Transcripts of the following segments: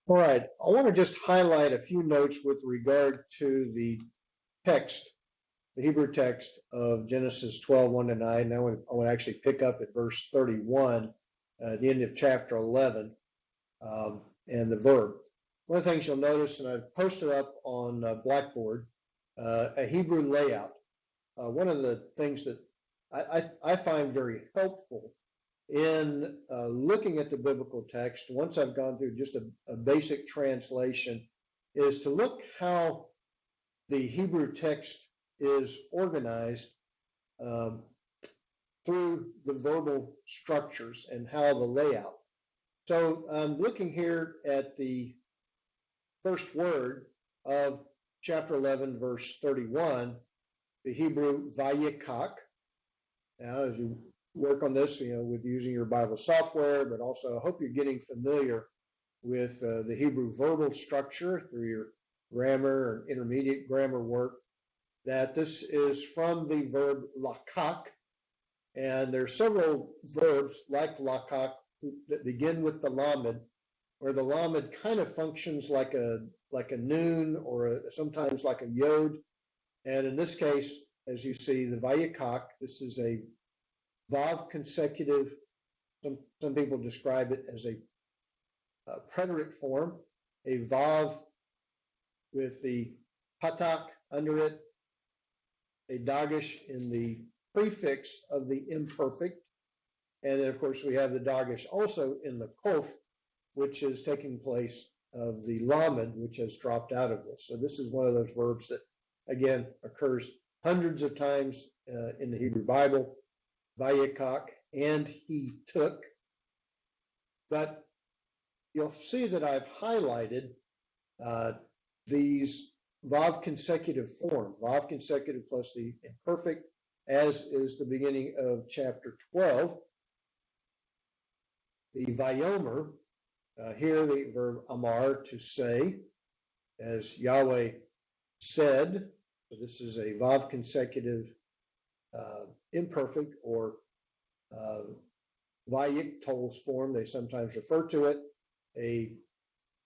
All right, I want to just highlight a few notes with regard to the text, the Hebrew text of Genesis 12, 1 to 9. Now I want to actually pick up at verse 31, the end of chapter 11, and the verb. One of the things you'll notice, and I've posted up on Blackboard, a Hebrew layout. One of the things that I find very helpful in looking at the biblical text, once I've gone through just a basic translation, is to look how the Hebrew text is organized um, through the verbal structures and how the layout. So I'm looking here at the first word of chapter 11, verse 31, the Hebrew vayikach. Now, as you work on this, with using your Bible software, but also I hope you're getting familiar with the Hebrew verbal structure through your grammar or intermediate grammar work, that this is from the verb lakach, and there are several verbs like lakach that begin with the lamed, where the lamed kind of functions like a noon or sometimes like a yod, and in this case, as you see, the vayikach, this is a vav consecutive. Some people describe it as a preterite form, a vav with the patak under it, a dagesh in the prefix of the imperfect, and then of course we have the dagesh also in the kof, which is taking place of the lamed, which has dropped out of this. So this is one of those verbs that, again, occurs hundreds of times in the Hebrew Bible. Vayikach, and he took. But you'll see that I've highlighted these vav consecutive forms, vav consecutive plus the imperfect, as is the beginning of chapter 12. The vayomer, here the verb amar, to say, as Yahweh said. So this is a vav consecutive imperfect, or vayiktos form, they sometimes refer to it, a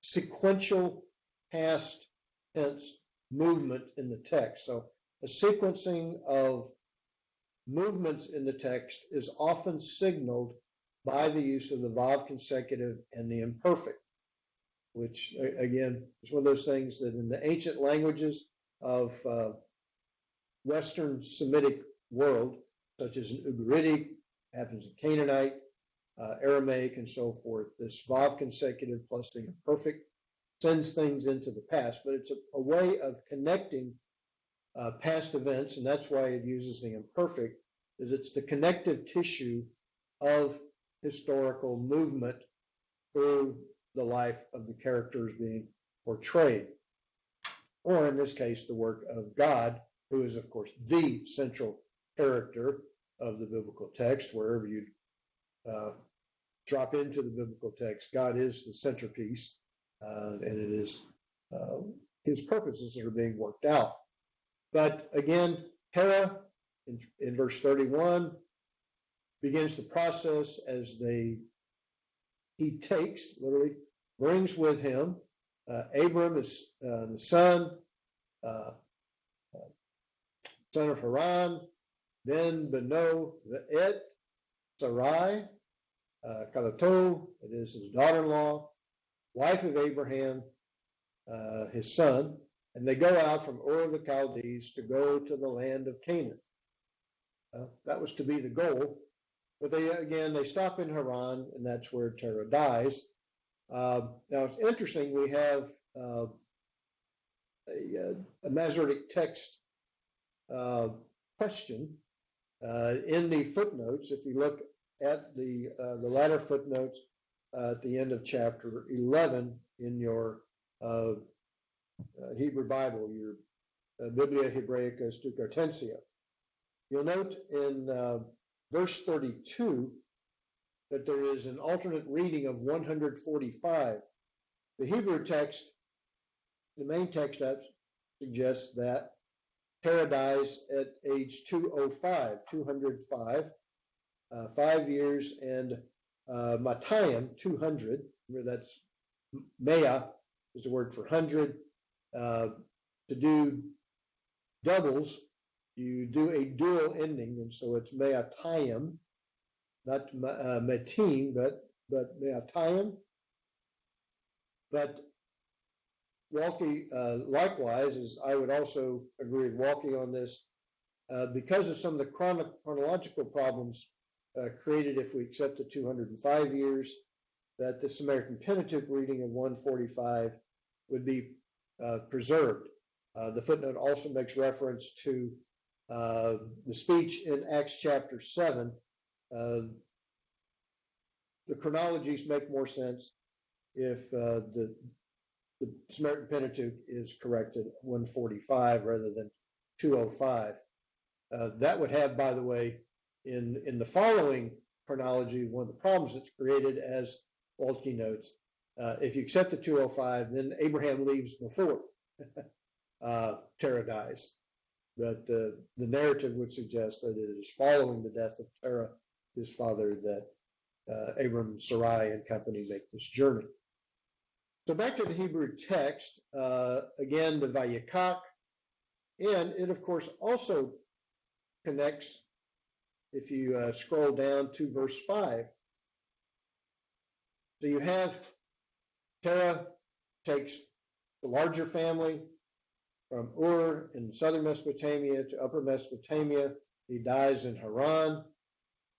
sequential past tense movement in the text. So the sequencing of movements in the text is often signaled by the use of the vav consecutive and the imperfect, which again is one of those things that in the ancient languages of Western Semitic world, such as in Ugaritic, happens in Canaanite, Aramaic, and so forth, this vav consecutive plus the imperfect sends things into the past, but it's a way of connecting past events, and that's why it uses the imperfect, is it's the connective tissue of historical movement through the life of the characters being portrayed, or in this case, the work of God, who is, of course, the central character of the biblical text. Wherever you drop into the biblical text, God is the centerpiece, and it is his purposes that are being worked out. But again, Terah in verse 31 begins the process as he takes, literally brings with him Abram, his the son of Haran, then Beno Ve'et, Sarai, Kalato, it is his daughter-in-law, wife of Abraham, his son, and they go out from Ur of the Chaldees to go to the land of Canaan. That was to be the goal, but they stop in Haran, and that's where Terah dies. Now it's interesting, we have a Masoretic text question in the footnotes. If you look at the latter footnotes at the end of chapter 11 in your Hebrew Bible, your Biblia Hebraica Stucartensia, you'll note in verse 32 that there is an alternate reading of 145. The Hebrew text, the main text suggests that Terah dies at age 205, 5 years, and Matayim, 200. Remember, that's Mea is the word for 100. To do doubles, you do a dual ending, and so it's meatayim, not metim, but meatayim. But Walkie, likewise, is I would also agree with Walkie on this, because of some of the chronological problems created if we accept the 205 years, that the Samaritan Pentateuch reading of 145 would be preserved. The footnote also makes reference to the speech in Acts chapter 7. The chronologies make more sense if the Samaritan Pentateuch is corrected 145 rather than 205. That would have, by the way, in the following chronology, one of the problems that's created, as Waltke notes, if you accept the 205, then Abraham leaves before Terah dies. But the narrative would suggest that it is following the death of Terah, his father, that Abram, Sarai, and company make this journey. So back to the Hebrew text, again, the Vayikach, and it, of course, also connects, if you scroll down to verse 5. So you have Terah takes the larger family from Ur in southern Mesopotamia to upper Mesopotamia. He dies in Haran.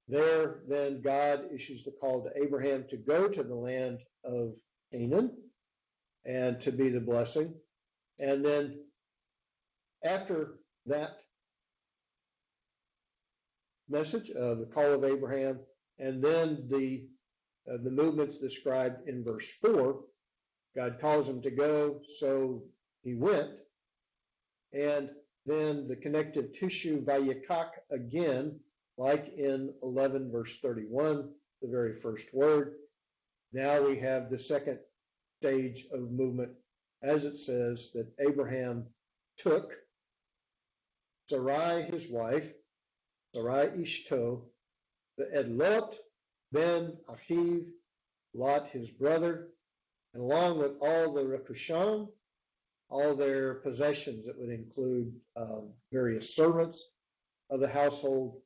There, then, God issues the call to Abraham to go to the land of Canaan and to be the blessing. And then after that message, the call of Abraham, and then the movements described in verse 4, God calls him to go, so he went. And then the connective tissue, Vayikach, again, like in 11 verse 31, the very first word. Now we have the second stage of movement, as it says that Abraham took Sarai, his wife, Sarai Ishto, the Lot ben Achiv, Lot his brother, and along with all the Rekushim, all their possessions that would include various servants of the household,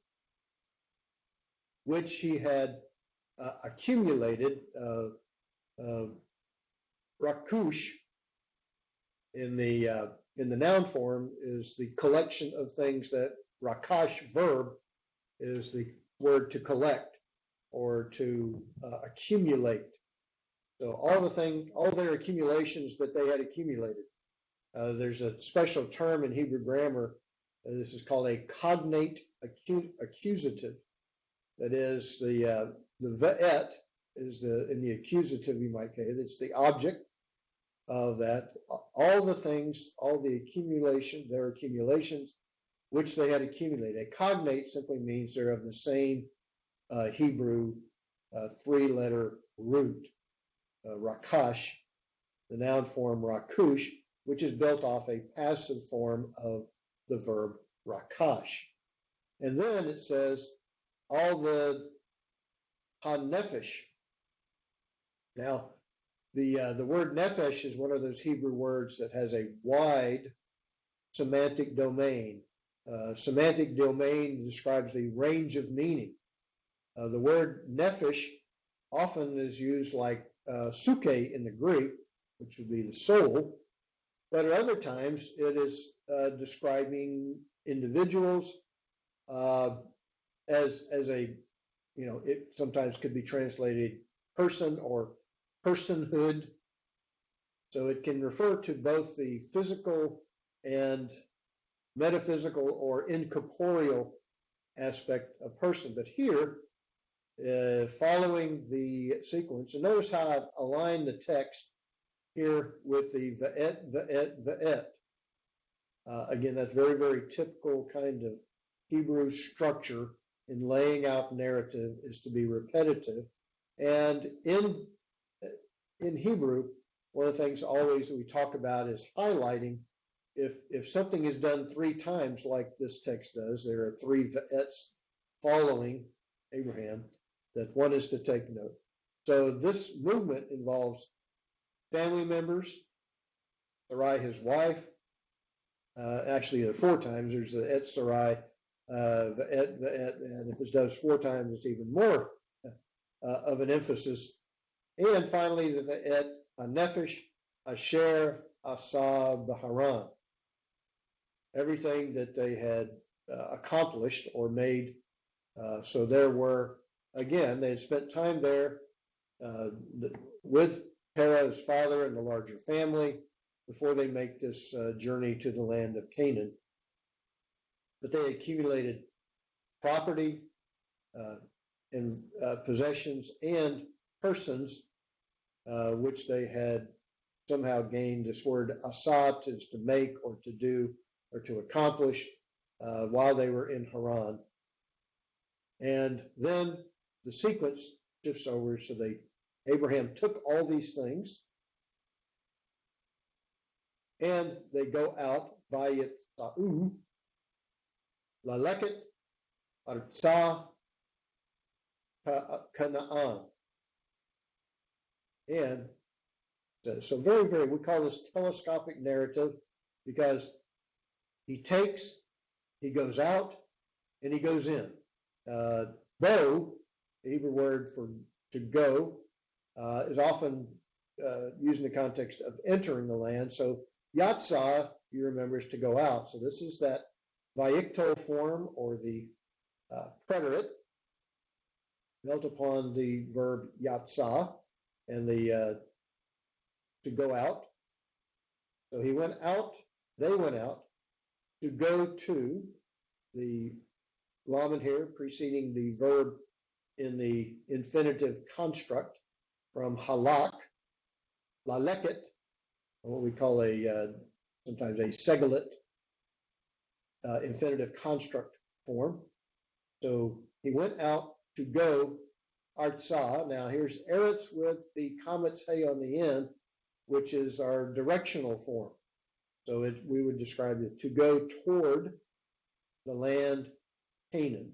which he had accumulated. Rakush in the noun form is the collection of things that Rakash verb is the word to collect or to accumulate. So all their accumulations that they had accumulated. There's a special term in Hebrew grammar. This is called a cognate accusative. That is the ve'et is in the accusative, you might say. It's the object of that. All the things, all the accumulation, their accumulations, which they had accumulated. A cognate simply means they're of the same Hebrew three-letter root. Rakash, the noun form rakush, which is built off a passive form of the verb rakash. And then it says all the hanefesh. Now, the word nefesh is one of those Hebrew words that has a wide semantic domain. Semantic domain describes the range of meaning. The word nefesh often is used like suke in the Greek, which would be the soul, but at other times it is describing individuals as a, it sometimes could be translated person or personhood. So it can refer to both the physical and metaphysical or incorporeal aspect of person. But here, following the sequence, and notice how I've aligned the text here with the ve'et. Again, that's very, very typical kind of Hebrew structure in laying out narrative, is to be repetitive. And in Hebrew, one of the things always we talk about is highlighting. If something is done three times, like this text does, there are three ve'ets following Abraham, that one is to take note. So this movement involves family members, Sarai, his wife. Actually, there are 4 times. There's the Et Sarai, the Et, and if it does 4 times, it's even more of an emphasis. And finally, the Et, Nefesh, Asher, Asa, Baharan. Everything that they had accomplished or made. So there were, again, they had spent time there with Terah's father and the larger family before they make this journey to the land of Canaan. But they accumulated property and possessions and persons, which they had somehow gained. This word asat is to make or to do or to accomplish while they were in Haran. And then the sequence shifts over. So Abraham took all these things and they go out via Sa'u, Laleket, Artsah, Canaan. And so very, we call this telescopic narrative because he goes out, and he goes in. Bo, the Hebrew word for to go, is often used in the context of entering the land. So Yatsah, you remember, is to go out. So this is that Vayikto form, or the preterite, built upon the verb Yatsah, and the to go out. So he went out, they went out, to go to, the lamen here preceding the verb in the infinitive construct from halak, laleket, what we call sometimes a segalit infinitive construct form. So he went out to go artsah. Now here's eretz with the kametz hay on the end, which is our directional form. So we would describe it to go toward the land Canaan.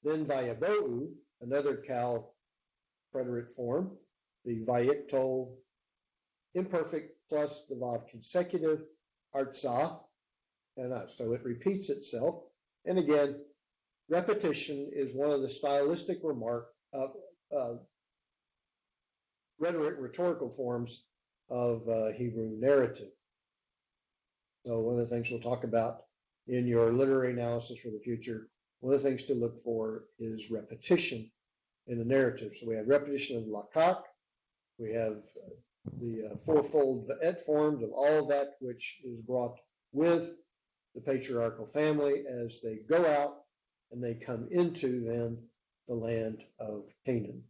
Then vayabou, another Cal preterite form, the vayikto imperfect plus the vav consecutive, artsah, and so it repeats itself. And again, repetition is one of the stylistic rhetorical forms of Hebrew narrative. So one of the things we'll talk about in your literary analysis for the future, one of the things to look for is repetition in the narrative. So we have repetition of lakak, we have the fourfold va'et forms of all of that which is brought with the patriarchal family as they go out and they come into then the land of Canaan.